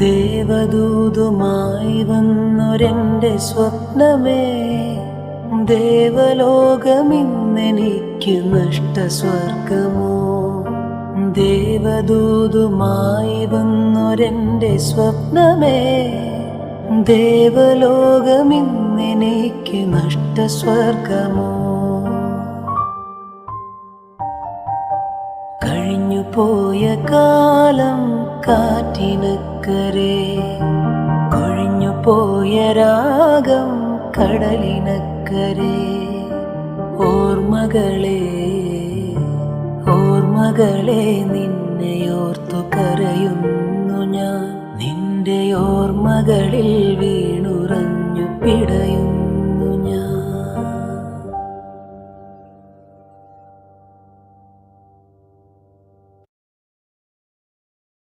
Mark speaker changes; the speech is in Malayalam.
Speaker 1: ദേവദൂതുമായി വന്നൊരെൻ്റെ സ്വപ്നമേ, ദേവലോകമിന്നെനിക്ക് നഷ്ടസ്വർഗമോ. ദേവദൂതുമായി വന്നൊരെൻ്റെ സ്വപ്നമേ, ദേവലോകമിന്നെനിക്ക് നഷ്ടസ്വർഗമോ. കഴിഞ്ഞുപോയ കാലം കാറ്റിനക്കരെ, കൊഴിഞ്ഞുപോയ രാഗം കടലിനക്കരെ. ഓർമ്മകളെ ഓർമ്മകളെ നിന്നെയോർത്തു കരയുന്നു ഞാൻ, നിന്റെ ഓർമ്മകളിൽ വീഴും